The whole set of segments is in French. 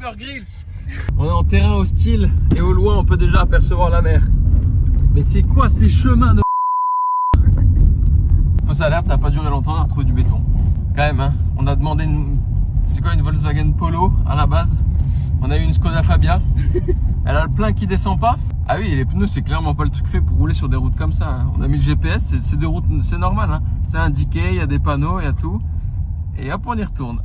Bear Grylls. On est en terrain hostile et au loin on peut déjà apercevoir la mer. Mais c'est quoi ces chemins de... Fausse alerte, ça n'a pas duré longtemps, on a retrouvé du béton. Quand même, hein, on a demandé une... C'est quoi, une Volkswagen Polo à la base. On a eu une Skoda Fabia. Elle a le plein qui descend pas. Ah oui, et les pneus c'est clairement pas le truc fait pour rouler sur des routes comme ça, hein. On a mis le GPS, c'est des routes, c'est normal, hein. C'est indiqué, il y a des panneaux, il y a tout. Et hop, on y retourne.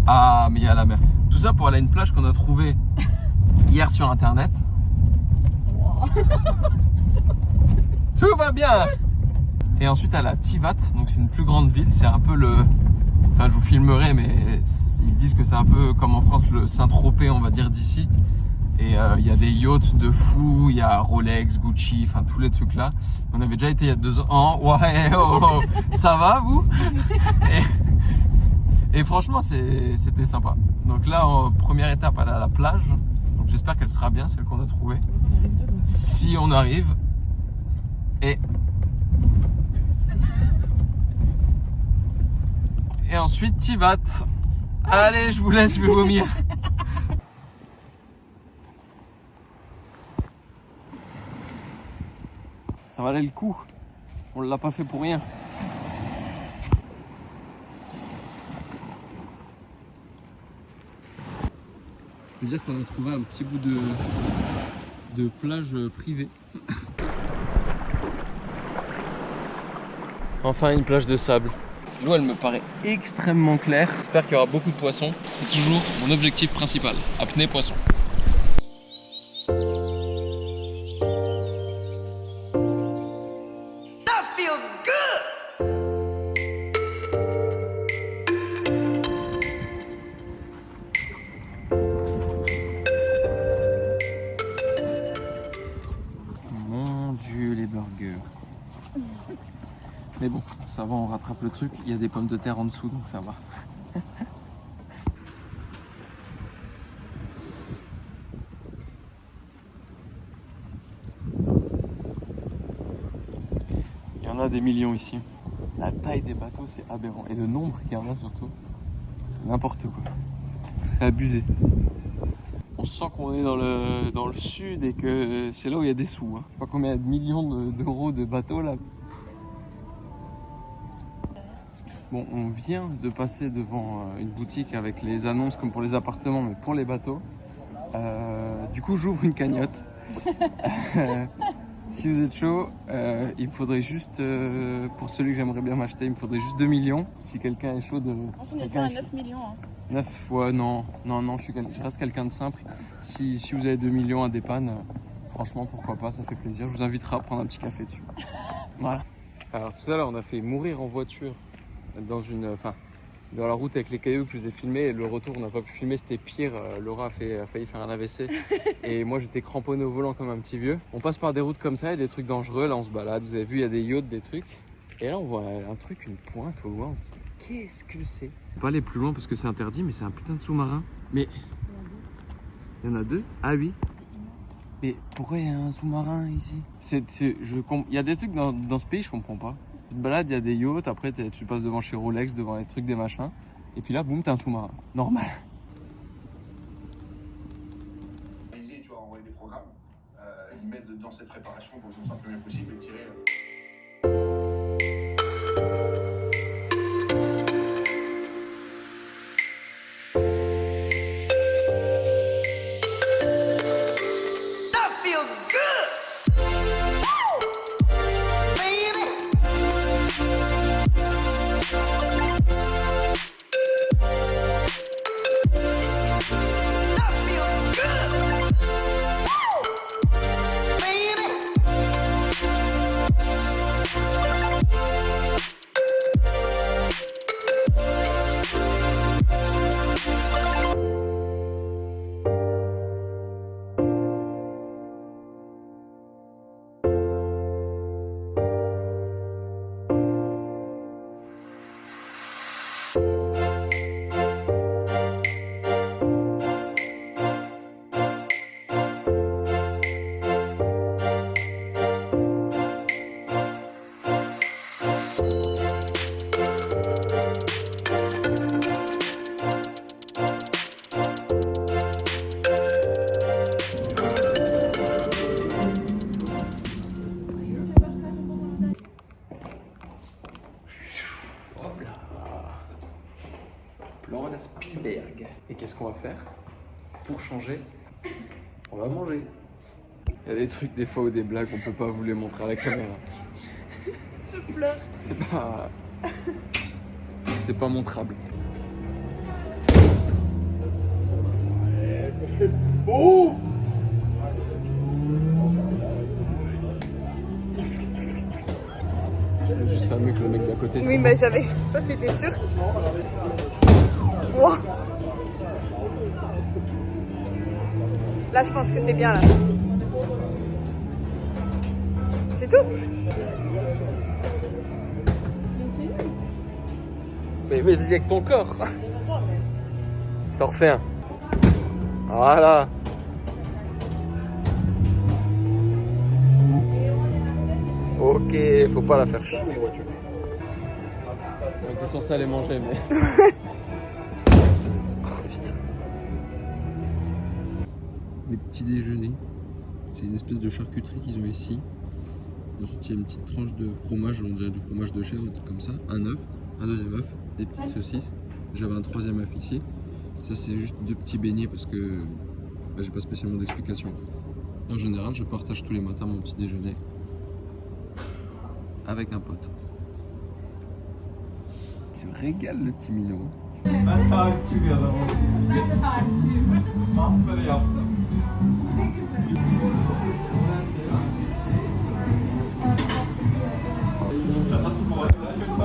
Ah, mais il y a la mer. Tout ça pour aller à une plage qu'on a trouvée hier sur internet. Wow. Tout va bien. Et ensuite à la Tivat, donc c'est une plus grande ville, c'est un peu le... Enfin je vous filmerai, mais ils disent que c'est un peu comme en France le Saint-Tropez on va dire d'ici. Et il y a des yachts de fou, il y a Rolex, Gucci, enfin tous les trucs là. On avait déjà été il y a 2 ans. Ouais, oh, ça va vous? Et franchement c'était sympa. Donc là, première étape, aller à la plage. Donc j'espère qu'elle sera bien, celle qu'on a trouvée. Si on arrive. Et ensuite Tivat. Allez, je vous laisse, je vais vomir. Ça valait le coup. On l'a pas fait pour rien. Je veux dire qu'on a trouvé un petit bout de plage privée. Enfin une plage de sable. L'eau elle me paraît extrêmement claire. J'espère qu'il y aura beaucoup de poissons. C'est toujours mon objectif principal. Apnée poisson. Mon Dieu les burgers. Mais bon, ça va, on rattrape le truc. Il y a des pommes de terre en dessous, donc ça va. Il y en a des millions ici. La taille des bateaux, c'est aberrant. Et le nombre qu'il y en a surtout, n'importe quoi. C'est abusé. On sent qu'on est dans le sud et que c'est là où il y a des sous, hein. Je sais pas combien il y a de millions d'euros de bateaux là. Bon, on vient de passer devant une boutique avec les annonces comme pour les appartements, mais pour les bateaux. Du coup, j'ouvre une cagnotte. Si vous êtes chaud, il me faudrait juste, pour celui que j'aimerais bien m'acheter, il me faudrait juste 2 millions. Si quelqu'un est chaud de... On est à 9 millions. Hein. 9, ouais, non, je reste quelqu'un de simple. Si vous avez 2 millions à dépanne, franchement, pourquoi pas, ça fait plaisir. Je vous inviterai à prendre un petit café dessus. Voilà. Alors, tout à l'heure, on a fait mourir en voiture. Dans la route avec les cailloux que je vous ai filmé, et le retour on n'a pas pu filmer, c'était pire. Laura a failli faire un AVC et moi j'étais cramponné au volant comme un petit vieux. On passe par des routes comme ça, il y a des trucs dangereux, là on se balade, vous avez vu il y a des yachts, des trucs, et là on voit un truc, une pointe au loin, on se dit qu'est-ce que c'est? On peut pas aller plus loin parce que c'est interdit, mais c'est un putain de sous-marin. Mais il y en a 2? Ah oui. Mais pourquoi il y a un sous-marin ici? Il y a des trucs dans ce pays, je comprends pas. Tu te balades, il y a des yachts, après tu passes devant chez Rolex, devant les trucs, des machins, et puis là, boum, t'as un sous-marin. Normal. Tu vas envoyer des programmes, ils mettent dans cette préparation pour que ce soit le plus bien possible et tirer. Et qu'est-ce qu'on va faire? Pour changer, on va manger. Il y a des trucs des fois ou des blagues, on peut pas vous les montrer à la caméra. Je pleure. C'est pas montrable. Oh! Je suis mieux que le mec d'à côté. Oui, mais j'avais. Ça, c'était sûr. Wow. Là, je pense que t'es bien là. C'est tout. Mais vas-y avec ton corps. T'en refais un. Voilà. Ok, faut pas la faire chier. On était censé aller manger, mais. Oh putain. Les petits déjeuners, c'est une espèce de charcuterie qu'ils ont ici. Ensuite, il y a une petite tranche de fromage, on dirait du fromage de chèvre, comme ça. Un œuf, un deuxième œuf, des petites saucisses. J'avais un troisième œuf ici. Ça, c'est juste 2 petits beignets parce que j'ai pas spécialement d'explication. En général, je partage tous les matins mon petit déjeuner avec un pote. C'est me régale le petit minot. Ben tarihçi bir adamım. Master'ı yaptım. Nasıl motivasyon?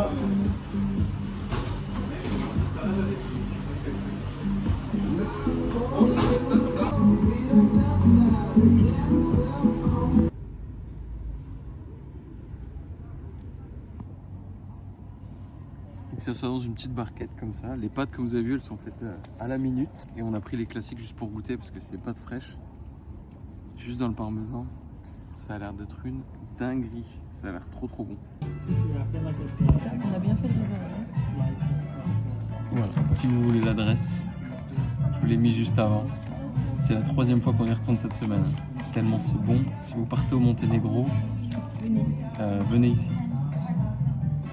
Il s'assoit dans une petite barquette comme ça. Les pâtes, comme vous avez vu, elles sont faites à la minute. Et on a pris les classiques juste pour goûter parce que c'est des pâtes fraîches. Juste dans le parmesan. Ça a l'air d'être une dinguerie. Ça a l'air trop bon. On a bien fait de les avoir. Voilà. Si vous voulez l'adresse, je vous l'ai mis juste avant. C'est la 3e fois qu'on y retourne cette semaine. Tellement c'est bon. Si vous partez au Monténégro, venez ici.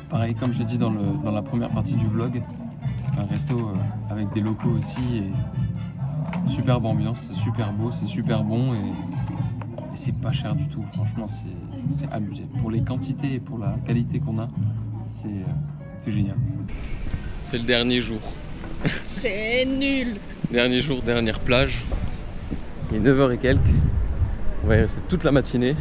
Pareil, comme j'ai dit dans la première partie du vlog, un resto avec des locaux aussi et superbe ambiance, c'est super beau, c'est super bon et c'est pas cher du tout. Franchement, c'est abusé. Pour les quantités et pour la qualité qu'on a, c'est génial. C'est le dernier jour. C'est nul. Dernier jour, dernière plage. Il est 9h et quelques. On va y rester toute la matinée.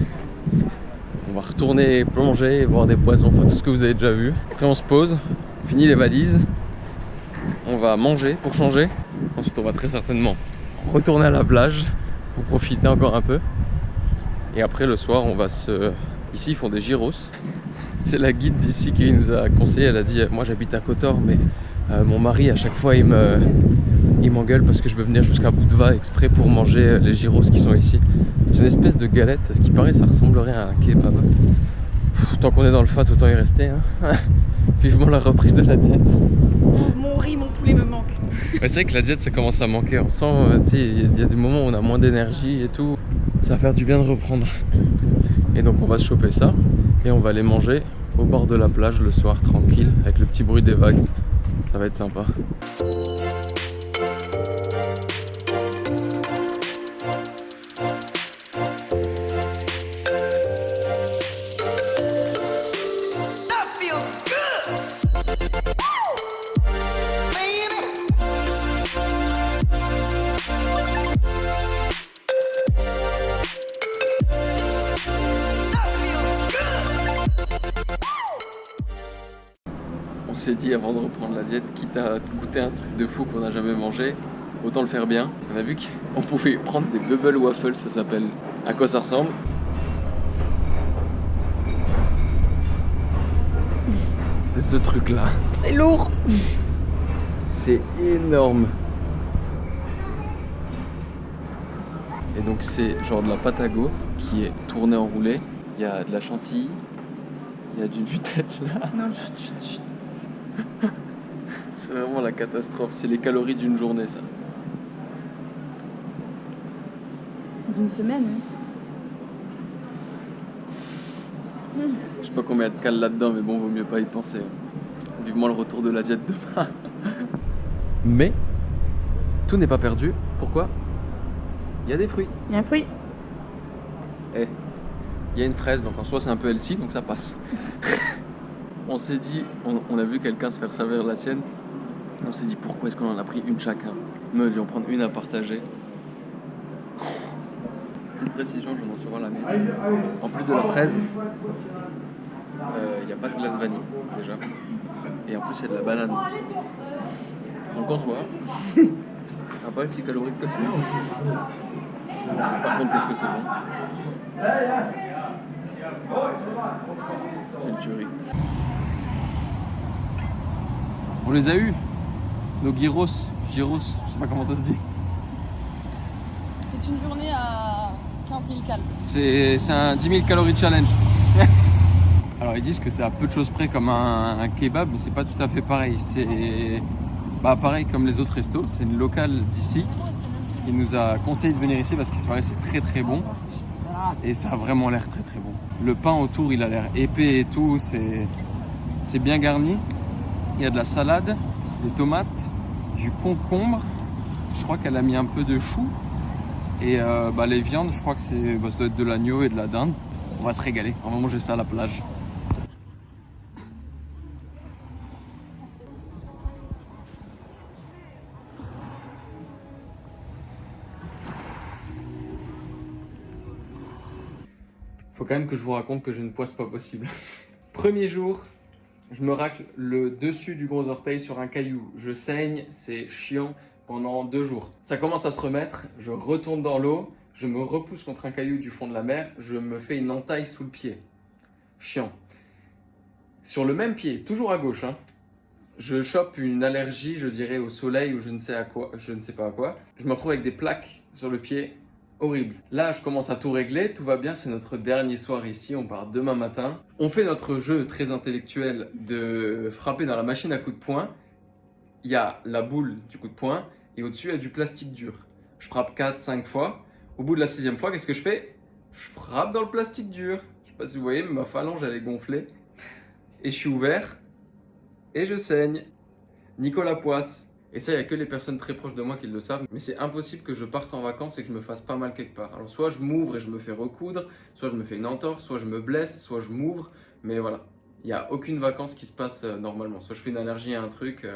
On va retourner plonger, voir des poissons, enfin tout ce que vous avez déjà vu. Après on se pose, on finit les valises, on va manger pour changer. Ensuite on va très certainement retourner à la plage pour profiter encore un peu. Et après le soir on va Ici ils font des gyros. C'est la guide d'ici qui nous a conseillé, elle a dit moi j'habite à Kotor mais mon mari à chaque fois il m'engueule parce que je veux venir jusqu'à Budva exprès pour manger les gyros qui sont ici. C'est une espèce de galette, ce qui paraît ça ressemblerait à un kebab. Tant qu'on est dans le fat, autant y rester. Hein. Vivement la reprise de la diète. Mon riz, mon poulet me manque. Ouais, c'est vrai que la diète ça commence à manquer. On sent, il y a des moments où on a moins d'énergie et tout. Ça va faire du bien de reprendre. Et donc on va se choper ça et on va aller manger au bord de la plage le soir tranquille avec le petit bruit des vagues. Ça va être sympa. On s'est dit avant de reprendre la diète, quitte à goûter un truc de fou qu'on n'a jamais mangé, autant le faire bien. On a vu qu'on pouvait prendre des bubble waffles, ça s'appelle. À quoi ça ressemble? C'est ce truc là. C'est lourd. C'est énorme. Et donc c'est genre de la pâte à gaufre qui est tournée en roulé. Il y a de la chantilly, il y a du Nutella. Non, chut. C'est vraiment la catastrophe, c'est les calories d'une journée ça. D'une semaine. Je sais pas combien de cales là-dedans, mais bon, vaut mieux pas y penser. Vivement le retour de la diète demain. Mais tout n'est pas perdu. Pourquoi? Il y a des fruits. Il y a un fruit. Et il y a une fraise, donc en soi c'est un peu healthy, donc ça passe. On s'est dit, on a vu quelqu'un se faire servir la sienne. On s'est dit pourquoi est-ce qu'on en a pris une chacun. Nous devions prendre une à partager. Petite précision, je vais recevoir la mienne. En plus de la fraise, il n'y a pas de glace vanille déjà. Et en plus il y a de la banane. Donc en soi, pas si calorique que ça. Par contre, qu'est-ce que c'est bon? Quelle tuerie. On les a eus, nos gyros, je sais pas comment ça se dit. C'est une journée à 15 000 calories. C'est un 10 000 calories challenge. Alors ils disent que c'est à peu de choses près comme un kebab, mais c'est pas tout à fait pareil. C'est pareil comme les autres restos, c'est une locale d'ici qui nous a conseillé de venir ici parce qu'il se paraît que c'est très très bon. Et ça a vraiment l'air très très bon. Le pain autour il a l'air épais et tout, c'est bien garni. Il y a de la salade, des tomates, du concombre. Je crois qu'elle a mis un peu de chou. Et les viandes, je crois que ça doit être de l'agneau et de la dinde. On va se régaler, on va manger ça à la plage. Faut quand même que je vous raconte que j'ai une poisse pas possible. Premier jour, je me racle le dessus du gros orteil sur un caillou. Je saigne, c'est chiant pendant 2 jours. Ça commence à se remettre, je retourne dans l'eau, je me repousse contre un caillou du fond de la mer, je me fais une entaille sous le pied. Chiant. Sur le même pied, toujours à gauche, je chope une allergie, je dirais, au soleil ou je ne sais pas à quoi. Je me retrouve avec des plaques sur le pied. Horrible. Là, je commence à tout régler, tout va bien, c'est notre dernier soir ici, on part demain matin. On fait notre jeu très intellectuel de frapper dans la machine à coups de poing. Il y a la boule du coup de poing et au-dessus, il y a du plastique dur. Je frappe 4-5 fois. Au bout de la 6e fois, qu'est-ce que je fais? Je frappe dans le plastique dur. Je sais pas si vous voyez, mais ma phalange, elle est gonflée. Et je suis ouvert et je saigne. Nicolas Poisse. Et ça, il n'y a que les personnes très proches de moi qui le savent. Mais c'est impossible que je parte en vacances et que je me fasse pas mal quelque part. Alors soit je m'ouvre et je me fais recoudre, soit je me fais une entorse, soit je me blesse, soit je m'ouvre. Mais voilà, il n'y a aucune vacance qui se passe normalement. Soit je fais une allergie à un truc.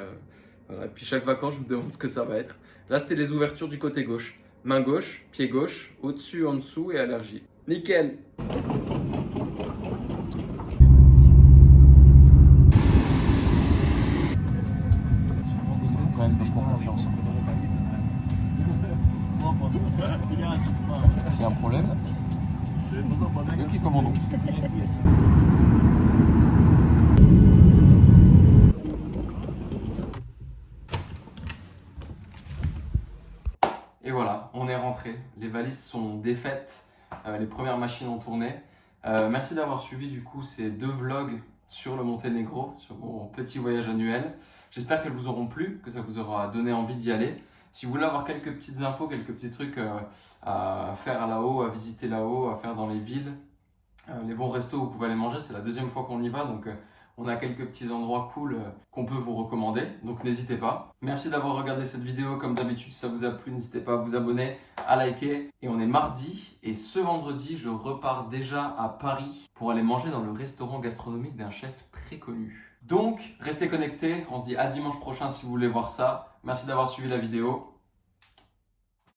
Voilà. Et puis chaque vacance, je me demande ce que ça va être. Là, c'était les ouvertures du côté gauche. Main gauche, pied gauche, au-dessus, en dessous et allergie. Nickel! Confiance. S'il y a un problème, c'est nous qui commandons. Et voilà, on est rentré. Les valises sont défaites, les premières machines ont tourné. Merci d'avoir suivi du coup ces 2 vlogs sur le Monténégro, sur mon petit voyage annuel. J'espère qu'elles vous auront plu, que ça vous aura donné envie d'y aller. Si vous voulez avoir quelques petites infos, quelques petits trucs à faire là-haut, à visiter là-haut, à faire dans les villes, les bons restos où vous pouvez aller manger, c'est la 2e fois qu'on y va, donc on a quelques petits endroits cool qu'on peut vous recommander, donc n'hésitez pas. Merci d'avoir regardé cette vidéo, comme d'habitude si ça vous a plu, n'hésitez pas à vous abonner, à liker. Et on est mardi, et ce vendredi, je repars déjà à Paris pour aller manger dans le restaurant gastronomique d'un chef très connu. Donc, restez connectés, on se dit à dimanche prochain si vous voulez voir ça. Merci d'avoir suivi la vidéo.